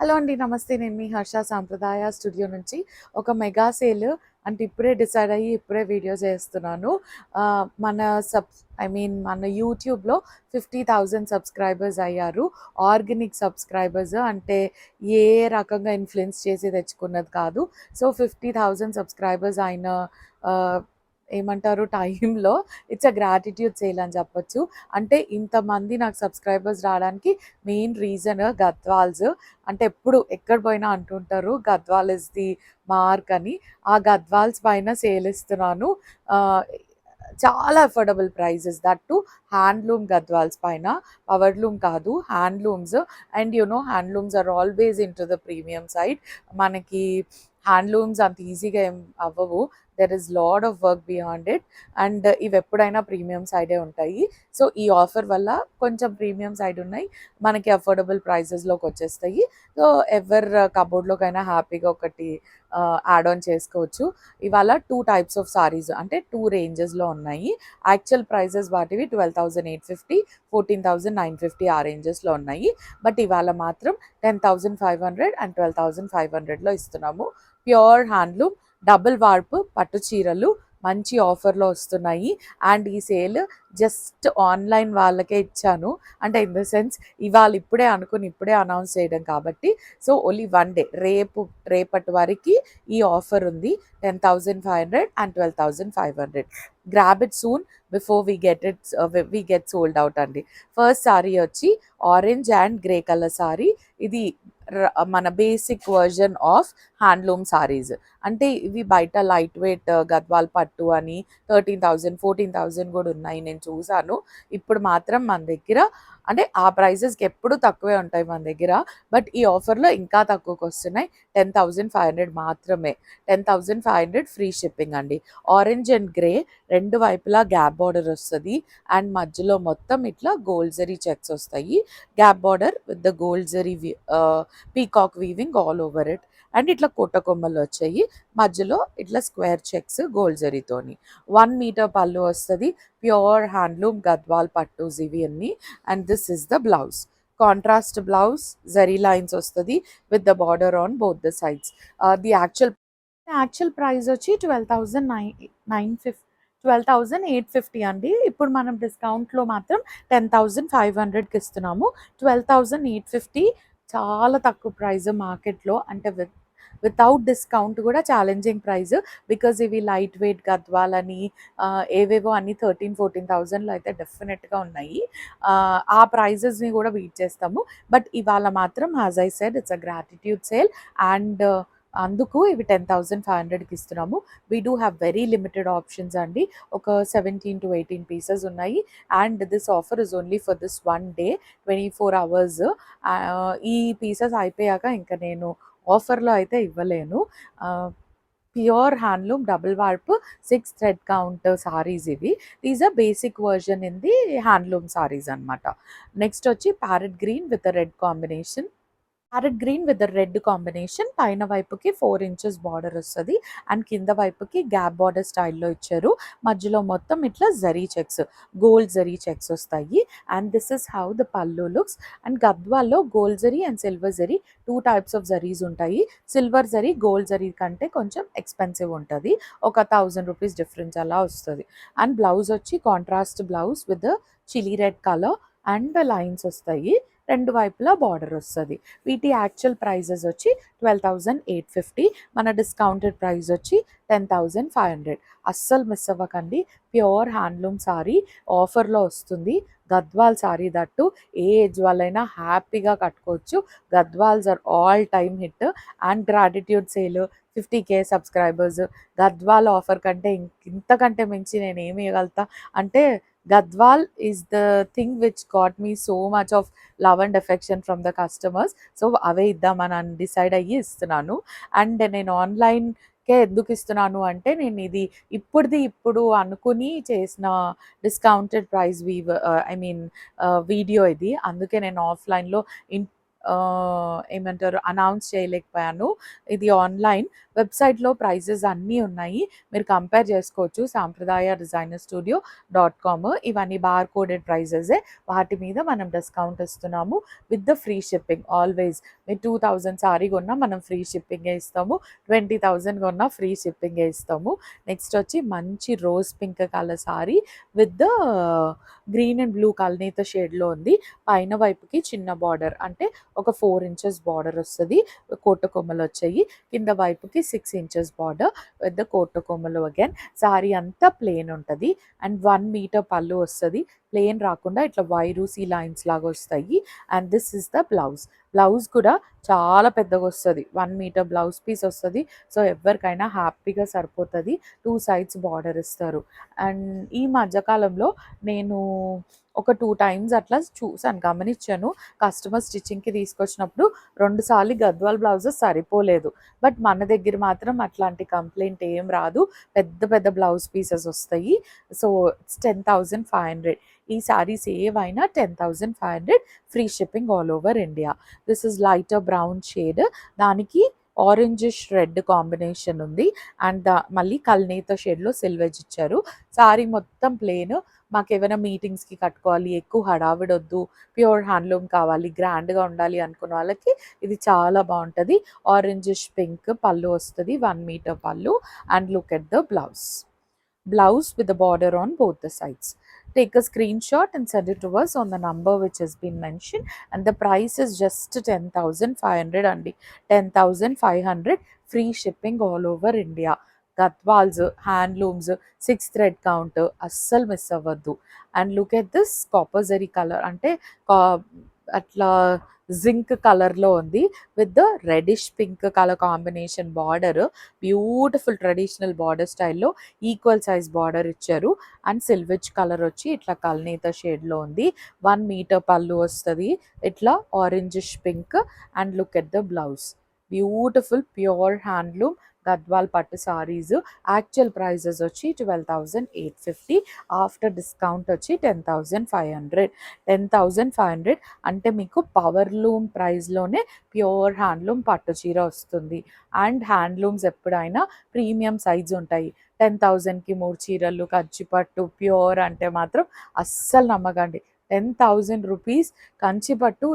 Hello అండి. నమస్తే. నేను మీ హర్ష సాంప్రదాయ స్టూడియో నుంచి ఒక మెగా సేల్ అంటే ఇప్పుడే డిసైడ్ అయ్యి ఇప్పుడే వీడియో చేస్తున్నాను. మన మన యూట్యూబ్‌లో 50,000 సబ్స్క్రైబర్స్ అయ్యారు. ఆర్గానిక్ సబ్స్క్రైబర్స్ అంటే ఏ రకంగా ఇన్‌ఫ్లుయెన్స్ చేసి తెచ్చుకున్నది కాదు. సో, 50,000 సబ్స్క్రైబర్స్ అయిన ఆహ్, ఏమంటారు టైంలో ఇట్స్ గ్రాటిట్యూడ్ సేల్ అని చెప్పొచ్చు. అంటే ఇంతమంది నాకు సబ్స్క్రైబర్స్ రావడానికి మెయిన్ రీజన్ గద్వాల్స్. అంటే ఎప్పుడు ఎక్కడ పోయినా అంటుంటారు గద్వాల్ ఇస్ ది మార్క్ అని. ఆ గద్వాల్స్ పైన సేల్ ఇస్తున్నాను. ఆహ్, చాలా affordable prices that to handloom Gadwals పైన. పవర్లూమ్ కాదు, handlooms. And handlooms are always in to the premium side. మనకి హ్యాండ్లూమ్స్ అంత ఈజీగా ఏం అవ్వవు. There is lot of work beyond it. And ఇవి ఎప్పుడైనా ప్రీమియం సైడే ఉంటాయి. సో ఈ ఆఫర్ వల్ల కొంచెం ప్రీమియం సైడ్ ఉన్నాయి, మనకి అఫోర్డబుల్ ప్రైజెస్లోకి వచ్చేస్తాయి. సో ఎవరి కబోర్డ్లోకైనా హ్యాపీగా ఒకటి యాడ్ ఆన్ చేసుకోవచ్చు. ఇవాళ 2 టైప్స్ ఆఫ్ సారీస్ అంటే 2 రేంజెస్లో ఉన్నాయి. యాక్చువల్ ప్రైజెస్ వాటివి 12,850, 14,950 ఆ రేంజెస్లో ఉన్నాయి. బట్ ఇవాళ మాత్రం 10,500 అండ్ 12,500లో ఇస్తున్నాము. ప్యూర్ హ్యాండ్లూమ్ డబుల్ వార్పు పట్టు చీరలు మంచి ఆఫర్లో వస్తున్నాయి. అండ్ ఈ సేల్ జస్ట్ ఆన్లైన్ వాళ్ళకే ఇచ్చాను. అంటే ఇన్ ద సెన్స్ ఇవాళ ఇప్పుడే అనుకుని ఇప్పుడే అనౌన్స్ చేయడం కాబట్టి. సో ఓన్లీ 1 డే రేపటి వరకు ఈ ఆఫర్ ఉంది. 10,500 and 12,500. Grab it soon before we get sold out అండి. ఫస్ట్ సారీ వచ్చి orange and grey colour sari. ఇది మన basic version of handloom saris. అంటే ఇవి బయట లైట్ వెయిట్ గద్వాల్ పట్టు అని 13,000 14,000 కూడా ఉన్నాయి, నేను చూసాను. ఇప్పుడు మాత్రం మన దగ్గర అంటే ఆ ప్రైజెస్కి ఎప్పుడు తక్కువే ఉంటాయి మన దగ్గర. బట్ ఈ ఆఫర్లో ఇంకా తక్కువకి వస్తున్నాయి. 10,500 మాత్రమే. 10,500 ఫ్రీ షిప్పింగ్ అండి. ఆరెంజ్ అండ్ గ్రే రెండు వైపులా గ్యాప్ బార్డర్ వస్తుంది. అండ్ మధ్యలో మొత్తం ఇట్లా గోల్డ్ జరీ చెక్స్ వస్తాయి. Gap border with the gold zari peacock weaving all over it. And ఇట్లా కోట కొమ్మలు వచ్చాయి. మధ్యలో ఇట్లా స్క్వేర్ చెక్స్ గోల్డ్ జరీతోని. 1 మీటర్ పళ్ళు వస్తుంది. ప్యూర్ హ్యాండ్లూమ్ గద్వాల్ పట్టూస్ ఇవి అన్ని. And this is the blouse. Contrast blouse zari lines వస్తుంది with the border on both the sides. The actual price వచ్చి 12,850 అండి. ఇప్పుడు మనం డిస్కౌంట్లో మాత్రం 10,500కి ఇస్తున్నాము. 12,850 చాలా తక్కువ ప్రైస్ మార్కెట్లో. అంటే వితౌట్ డిస్కౌంట్ కూడా ఛాలెంజింగ్ ప్రైస్. బికాజ్ ఇవి లైట్ వెయిట్ గద్వాలని ఏవేవో అన్ని 13,000-14,000లో అయితే డెఫినెట్గా ఉన్నాయి. ఆ ప్రైజెస్ని కూడా బీట్ చేస్తాము. బట్ ఇవాళ మాత్రం as I said it's a gratitude sale. And అందుకు ఇవి 10,500కి ఇస్తున్నాము. We do have very limited options అండి. ఒక 17 to 18 పీసెస్ ఉన్నాయి. And this offer is only for this 1 day, 24 hours. ఈ పీసెస్ అయిపోయాక ఇంకా నేను ఆఫర్లో అయితే ఇవ్వలేను. Pure handloom double warp 6 thread count sarees ఇవి. These are basic version in the handloom sarees అనమాట. నెక్స్ట్ వచ్చి parrot green with red combination. Parrot green with red combination. పైన వైపుకి 4 inches బార్డర్ వస్తుంది. అండ్ కింద వైపుకి గ్యాప్ బార్డర్ స్టైల్లో ఇచ్చారు. మధ్యలో మొత్తం ఇట్లా zari checks, gold zari checks వస్తాయి. And this is how the pallu looks. And గద్వాల్లో gold zari and silver zari 2 types of zaris ఉంటాయి. సిల్వర్ జరీ గోల్డ్ జరీ కంటే కొంచెం ఎక్స్పెన్సివ్ ఉంటుంది. ఒక 1,000 రూపీస్ డిఫరెన్స్ అలా వస్తుంది. అండ్ బ్లౌజ్ వచ్చి contrast blouse with chilli red colour and lines వస్తాయి. రెండు వైపులా బార్డర్ వస్తుంది. వీటి యాక్చువల్ ప్రైజెస్ వచ్చి 12,850. మన డిస్కౌంటెడ్ ప్రైస్ వచ్చి 10,500. అస్సలు మిస్ అవ్వకండి. ప్యూర్ హ్యాండ్లూమ్ సారీ ఆఫర్లో వస్తుంది. గద్వాల్ సారీ దట్టు ఏ ఏజ్ వాళ్ళైనా హ్యాపీగా కట్టుకోవచ్చు. Gadwals are all time hit. And gratitude sale 50K subscribers. Gadwal offer కంటే ఇంతకంటే మించి నేను ఏమి ఇవ్వగలుగుతా అంటే Gadwal is the thing which got me so much of love and affection from the customers. So అవే ఇద్దామని డిసైడ్ అయ్యి ఇస్తున్నాను. అండ్ నేను ఆన్లైన్కే ఎందుకు ఇస్తున్నాను అంటే నేను ఇది ఇప్పుడు అనుకుని చేసిన డిస్కౌంటెడ్ ప్రైస్ వీడియో ఇది. అందుకే నేను ఆఫ్లైన్లో ఏమంటారు అనౌన్స్ చేయలేకపోయాను. ఇది ఆన్లైన్ వెబ్సైట్లో ప్రైజెస్ అన్నీ ఉన్నాయి, మీరు కంపేర్ చేసుకోవచ్చు. సాంప్రదాయ డిజైనర్ స్టూడియో .com ఇవన్నీ బార్ కోడెడ్ ప్రైజెసే, వాటి మీద మనం డిస్కౌంట్ ఇస్తున్నాము with the free shipping. Always మీరు 2000 సారీ కొన్నా మనం ఫ్రీ షిప్పింగే ఇస్తాము, 20,000 కొన్నా ఫ్రీ షిప్పింగే ఇస్తాము. నెక్స్ట్ వచ్చి మంచి rose pink colour saree with the green and blue కల్నేత షేడ్లో ఉంది. పైన వైపుకి చిన్న బార్డర్ అంటే ఒక 4 ఇంచెస్ బార్డర్ వస్తుంది, కోట కొమ్మలు వచ్చాయి. కింద వైపుకి 6 ఇంచెస్ బార్డర్ విత్ ద కోట కొమ్మలు. అగైన్ సారీ అంతా ప్లెయిన్ ఉంటుంది అండ్ 1 మీటర్ పళ్ళు వస్తుంది. ప్లెయిన్ రాకుండా ఇట్లా వైరూసీ లైన్స్ లాగా వస్తాయి. And this is the blouse. Blouse కూడా చాలా పెద్దగా వస్తుంది, 1 మీటర్ బ్లౌజ్ పీస్ వస్తుంది. సో ఎవరికైనా హ్యాపీగా సరిపోతుంది. 2 సైడ్స్ బార్డర్ ఇస్తారు. అండ్ ఈ మధ్యకాలంలో నేను ఒక 2 టైమ్స్ అట్లా చూసాను, గమనించాను. కస్టమర్ స్టిచ్చింగ్కి తీసుకొచ్చినప్పుడు 2 సార్లు గద్వాల్ బ్లౌజెస్ సరిపోలేదు. బట్ మన దగ్గర మాత్రం అట్లాంటి కంప్లైంట్ ఏం రాదు, పెద్ద పెద్ద బ్లౌజ్ పీసెస్ వస్తాయి. So it's 10,500. ఈ సారీస్ ఏవైనా 10,500, free shipping all over India. This is lighter brown shade, దానికి ఆరెంజిష్ రెడ్ కాంబినేషన్ ఉంది. అండ్ మళ్ళీ కల్నేత షేడ్లో సిల్వెజ్ ఇచ్చారు. సారీ మొత్తం ప్లెయిన్. మాకు ఏమైనా మీటింగ్స్కి కట్టుకోవాలి, ఎక్కువ హడావిడొద్దు, ప్యూర్ హ్యాండ్లూమ్ కావాలి, గ్రాండ్గా ఉండాలి అనుకున్న వాళ్ళకి ఇది చాలా బాగుంటుంది. ఆరెంజిష్ పింక్ పళ్ళు వస్తుంది, 1 మీటర్ పళ్ళు. And look at the blouse with the border on both the sides. Take a screenshot and send it to us on the number which has been mentioned, and the price is just 10,500 అండి. 10,500, free shipping all over India. Gadwals, handlooms, 6 thread count, అస్సలు miss అవ్వద్దు. And look at this copper zari colour, అంటే అట్లా zinc కలర్లో ఉంది with the reddish pink colour combination border. Beautiful traditional border స్టైల్లో equal size border ఇచ్చారు. And సిల్వెజ్ colour వచ్చి ఇట్లా కల్నేత షేడ్లో ఉంది. 1 మీటర్ పళ్ళు వస్తుంది, ఇట్లా orangish pink. And look at the blouse. Beautiful pure handloom Gadwal పట్టు సారీస్. యాక్చువల్ ప్రైజెస్ వచ్చి 12,850, ఆఫ్టర్ డిస్కౌంట్ వచ్చి 10,500. 10,500 అంటే మీకు పవర్ లూమ్ ప్రైస్లోనే ప్యూర్ హ్యాండ్లూమ్ పట్టు చీర వస్తుంది. అండ్ హ్యాండ్లూమ్స్ ఎప్పుడైనా ప్రీమియం సైజ్ ఉంటాయి. 10,000కి 3 చీరలు కంచిపట్టు ప్యూర్ అంటే మాత్రం అస్సలు నమ్మకండి. 10,000 రూపీస్ కంచిపట్టు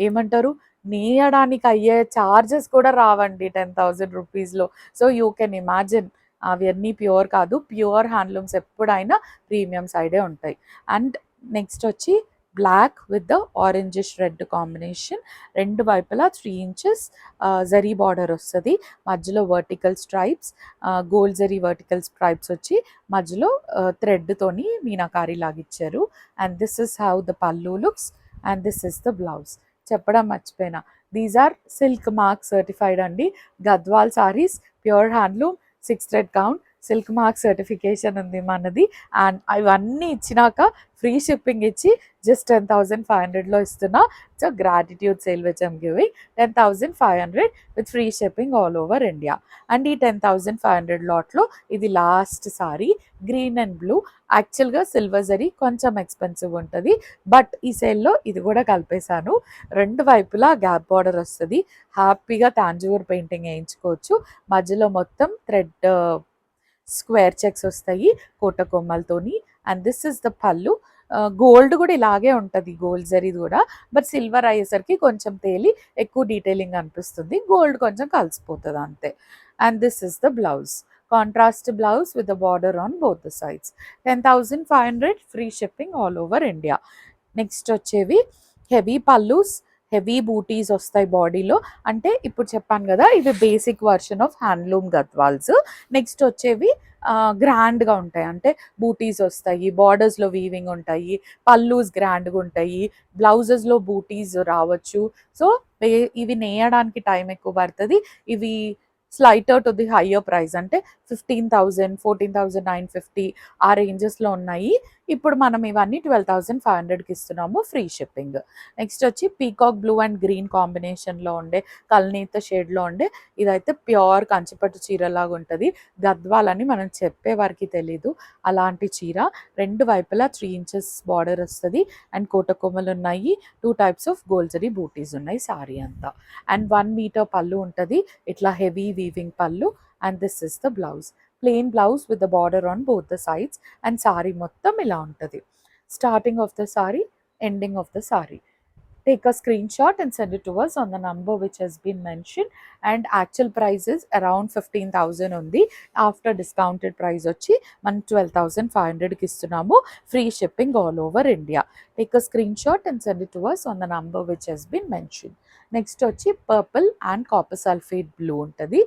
ఏమంటారు, నేయడానికి అయ్యే ఛార్జెస్ కూడా రావండి 10,000 రూపీస్లో. సో యూ కెన్ ఇమాజిన్, అవన్నీ ప్యూర్ కాదు. ప్యూర్ హ్యాండ్లూమ్స్ ఎప్పుడైనా ప్రీమియం సైడే ఉంటాయి. అండ్ నెక్స్ట్ వచ్చి black with the orangish red combination. 2 వైపులా 3 ఇంచెస్ జరీ బార్డర్ వస్తుంది, మధ్యలో vertical stripes, gold zari vertical stripes వచ్చి మధ్యలో థ్రెడ్తోని మీనాకారి లాగిచ్చారు. And this is how the pallu looks and this is the blouse. చెప్పడం మర్చిపోయినా, these are silk mark certified అండి. Gadwal sarees, pure handloom, 6 thread count, silk mark certification ఉంది మనది. అండ్ ఇవన్నీ ఇచ్చినాక ఫ్రీ షిప్పింగ్ ఇచ్చి జస్ట్ 10,500లో ఇస్తున్నా. So gratitude sale which I'm giving. 10,500 with free shipping all over India. And ఈ 10,500 లాట్లో ఇది last sorry, green and blue. యాక్చువల్గా సిల్వర్ జరీ కొంచెం ఎక్స్పెన్సివ్ ఉంటుంది, బట్ ఈ సేల్లో ఇది కూడా కలిపేశాను. 2 వైపులా గ్యాప్ బార్డర్ వస్తుంది, హ్యాపీగా తాంజూర్ పెయింటింగ్ వేయించుకోవచ్చు. మధ్యలో మొత్తం థ్రెడ్ స్క్వేర్ చెక్స్ వస్తాయి కోట కొమ్మలతోని. అండ్ దిస్ ఇస్ ద పళ్ళు. గోల్డ్ కూడా ఇలాగే ఉంటుంది, గోల్డ్ జరీది కూడా, బట్ సిల్వర్ అయ్యేసరికి కొంచెం తేలి ఎక్కువ డీటెయిలింగ్ అనిపిస్తుంది, గోల్డ్ కొంచెం కలిసిపోతుంది అంతే. And this is the blouse, contrast blouse with the border on both the sides. 10,500, free shipping all over India. Next వచ్చేవి హెవీ పల్లూస్, హెవీ బూటీస్ వస్తాయి బాడీలో. అంటే ఇప్పుడు చెప్పాను కదా, ఇవి basic version of handloom Gadwals. Next వచ్చేవి గ్రాండ్గా ఉంటాయి, అంటే బూటీస్ వస్తాయి, బార్డర్స్లో వీవింగ్ ఉంటాయి, పల్లూస్ గ్రాండ్గా ఉంటాయి, బ్లౌజెస్లో బూటీస్ రావచ్చు. సో ఇవి నేయడానికి టైం ఎక్కువ పడుతుంది. ఇవి స్లైటర్ టు ది హయ్యర్ ప్రైస్, అంటే 15,000, 14,950 ఆ రేంజెస్లో ఉన్నాయి. ఇప్పుడు మనం ఇవన్నీ 12,500కి ఇస్తున్నాము, ఫ్రీ షిప్పింగ్. నెక్స్ట్ వచ్చి పీకాక్ బ్లూ అండ్ గ్రీన్ కాంబినేషన్లో ఉండే కల్నీత షేడ్లో ఉండే ఇదైతే ప్యూర్ కంచిపట్టు చీరలాగా ఉంటుంది. గద్వాలని మనం చెప్పే వారికి తెలీదు అలాంటి చీర. రెండు వైపులా 3 ఇంచెస్ బార్డర్ వస్తుంది అండ్ కోటకొమ్మలు ఉన్నాయి. 2 టైప్స్ ఆఫ్ గోల్జరీ బూటీస్ ఉన్నాయి సారీ అంతా. అండ్ 1 మీటర్ పళ్ళు ఉంటుంది, ఇట్లా హెవీ వీవింగ్ పళ్ళు. And this is the blouse, plain blouse with the border on both the sides. And sorry మొత్తం ఇలా ఉంటుంది, starting of the sorry, ending of the sorry. Take a screenshot and send it to us on the number which has been mentioned. And actual price is around 15,000 ఉంది. After discounted price వచ్చి మనం 12,500కి ఇస్తున్నాము, free shipping all over India. Take a screenshot and send it to us on the number which has been mentioned. నెక్స్ట్ వచ్చి purple and copper sulphate blue ఉంటుంది.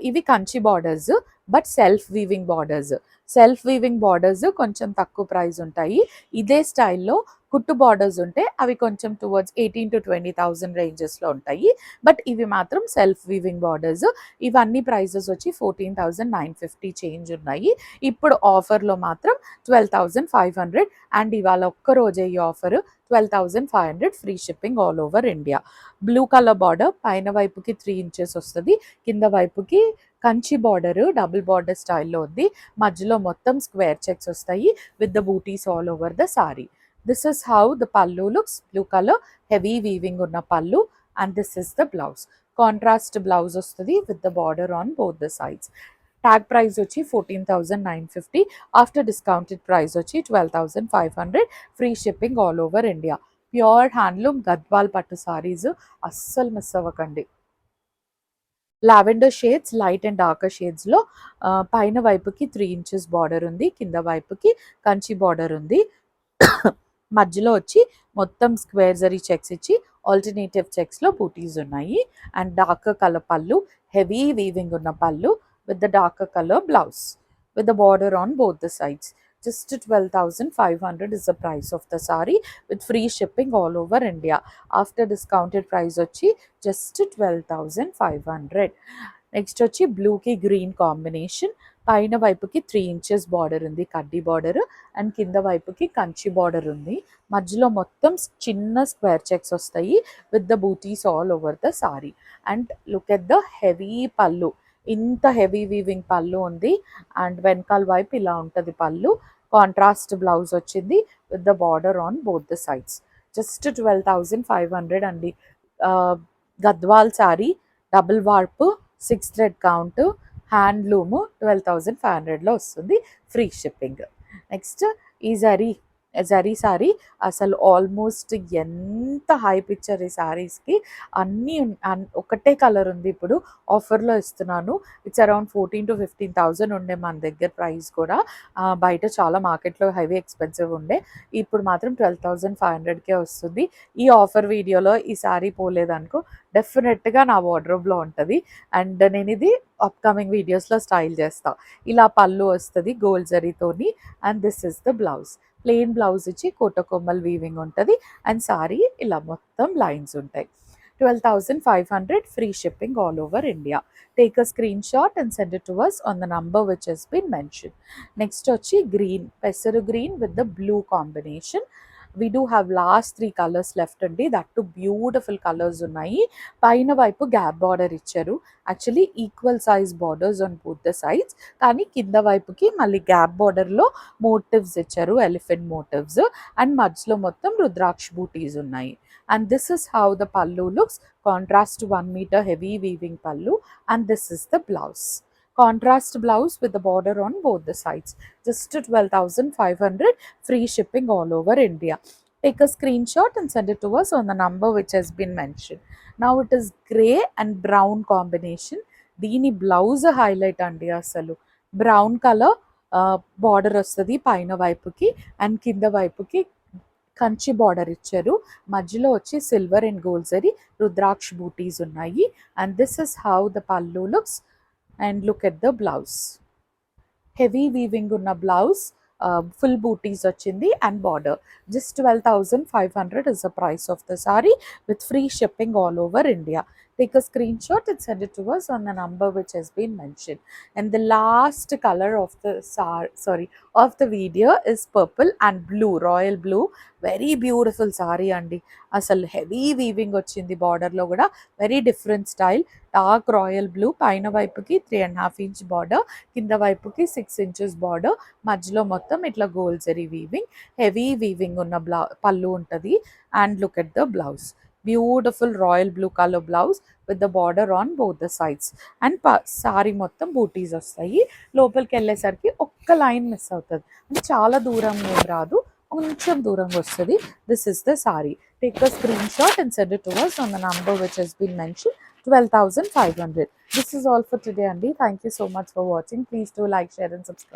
ఇవి Kanchi borders, but self weaving borders. Self weaving borders కొంచెం తక్కువ price ఉంటాయి. ఇదే స్టైల్లో కుట్టు బార్డర్స్ ఉంటే అవి కొంచెం టువర్డ్స్ 18,000 to 20,000 రేంజెస్లో ఉంటాయి. బట్ ఇవి మాత్రం సెల్ఫ్ వీవింగ్ బార్డర్స్. ఇవన్నీ ప్రైజెస్ వచ్చి 14,950 చేంజ్ ఉన్నాయి. ఇప్పుడు ఆఫర్లో మాత్రం 12,500. అండ్ ఇవాళ ఒక్కరోజే ఈ offer, 12,500 free shipping all over India. Blue colour border, పైన వైపుకి 3 ఇంచెస్ వస్తుంది, కింద వైపుకి కంచి బార్డర్ డబుల్ బార్డర్ స్టైల్లో ఉంది. మధ్యలో మొత్తం స్క్వేర్ చెక్స్ వస్తాయి with the butis all over the sari. This is how the pallu looks, blue color, heavy weaving unna pallu, and this is the blouse. Contrast blouse ostadi with the border on both the sides. Tag price vachi 14,950. After discounted price vachi 12,500. Free shipping all over India. Pure handloom Gadwal pattu sarees assal miss avakandi. Lavender shades, light and darker షేడ్స్లో పైన వైపుకి 3 inches border ఉంది, కింద వైపుకి Kanchi border ఉంది. మధ్యలో వచ్చి మొత్తం స్క్వేర్ జరీ చెక్స్ ఇచ్చి ఆల్టర్నేటివ్ చెక్స్లో బూటీస్ ఉన్నాయి. అండ్ డార్కర్ కలర్ పళ్ళు, హెవీ వీవింగ్ ఉన్న పళ్ళు with the darker colour blouse with the border on both the sides. Just 12,500 is the price of the saree with free shipping all over India. After discounted price వచ్చి just 12,500. Next వచ్చి బ్లూకి green combination. పైన వైపుకి 3 inches border ఉంది, కడ్డీ border. And కింద వైపుకి Kanchi border ఉంది. మధ్యలో మొత్తం చిన్న స్క్వేర్ చెక్స్ వస్తాయి with the butis all over the sari. And look at the heavy pallu, ఇంత హెవీ వీవింగ్ పళ్ళు ఉంది. అండ్ వెనకాల వైపు ఇలా ఉంటుంది పళ్ళు. కాంట్రాస్ట్ బ్లౌజ్ వచ్చింది with the border on both the sides. Just 12,500 అండి. గద్వాల్ సారీ, డబుల్ వార్పు, 6 థ్రెడ్ కౌంట్, హ్యాండ్లూము 12,500లో వస్తుంది, ఫ్రీ షిప్పింగ్. నెక్స్ట్ ఈ జరీ సారీ అసలు ఆల్మోస్ట్ ఎంత హై పిక్చర్ ఈ సారీస్కి. అన్నీ ఒకటే కలర్ ఉంది, ఇప్పుడు ఆఫర్లో ఇస్తున్నాను. ఇట్స్ అరౌండ్ 14,000 to 15,000 ఉండే మన దగ్గర ప్రైస్ కూడా. బయట చాలా మార్కెట్లో హెవీ ఎక్స్పెన్సివ్ ఉండే, ఇప్పుడు మాత్రం 12,500కే వస్తుంది. ఈ ఆఫర్ వీడియోలో ఈ సారీ పోలేదనుకో డెఫినెట్గా నా వార్డ్రోబ్లో ఉంటుంది. అండ్ నేను ఇది అప్కమింగ్ వీడియోస్లో స్టైల్ చేస్తాను. ఇలా పళ్ళు వస్తుంది గోల్డ్ జరీతోని. And this is the blouse, plain blouse ఇచ్చి కోటకొమ్మల్ వీవింగ్ ఉంటుంది. అండ్ సారీ ఇలా మొత్తం లైన్స్ ఉంటాయి. 12,500 free shipping all over India. Take a screenshot and send it to us on the number which has been mentioned. Next వచ్చి green, పెసరు green with the blue combination. We do have last 3 colors left అండి, that to beautiful colours ఉన్నాయి. పైన వైపు gap border ఇచ్చారు, actually equal size borders on both the sides. కానీ కింద వైపుకి మళ్ళీ గ్యాప్ బార్డర్లో మోటివ్స్ ఇచ్చారు, ఎలిఫెంట్ మోటివ్స్. అండ్ మధ్యలో మొత్తం రుద్రాక్ష బూటీస్ ఉన్నాయి. And this is how the pallu looks. Contrast 1 meter heavy weaving pallu. And this is the blouse. Contrast blouse with the border on both the sides. Just 12,500. Free shipping all over India. Take a screenshot and send it to us on the number which has been mentioned. Now it is grey and brown combination. దీని blouse highlight అండి అసలు. Brown colour border వస్తుంది పైన వైపుకి, and కింద వైపుకి Kanchi border ఇచ్చారు. మధ్యలో వచ్చి సిల్వర్ అండ్ గోల్డ్ జరీ రుద్రాక్ష బూటీస్ ఉన్నాయి. And this is how the pallu looks. And look at the blouse, heavy weaving ఉన్న బ్లౌజ్, ఫుల్ బూటీస్ వచ్చింది and border. Just 12,500 is the price of the saree with free shipping all over India. take a screenshot and send it to us on the number which has been mentioned. And the last color of the of the video is purple and blue, royal blue. Very beautiful saree andi. అసలు heavy weaving వచ్చింది బార్డర్లో కూడా, very different style. Dark royal blue, పైన వైపుకి 3.5 inch border, కింద వైపుకి 6 inches border, మధ్యలో మొత్తం ఇట్లా gold zari weaving, heavy weaving ఉన్న పళ్ళు ఉంటుంది. And look at the blouse, beautiful royal blue colour blouse with the border on both the sides. And sorry మొత్తం బూటీస్ వస్తాయి. లోపలికి వెళ్ళేసరికి ఒక్క లైన్ మిస్ అవుతుంది, అంటే చాలా దూరం ఏం రాదు, కొంచెం దూరంగా వస్తుంది. This is the sorry. Take a screenshot and send it to us on the number which has been mentioned, 12,500. This is all for today, Andy. Thank you so much for watching. Please do like, share and subscribe.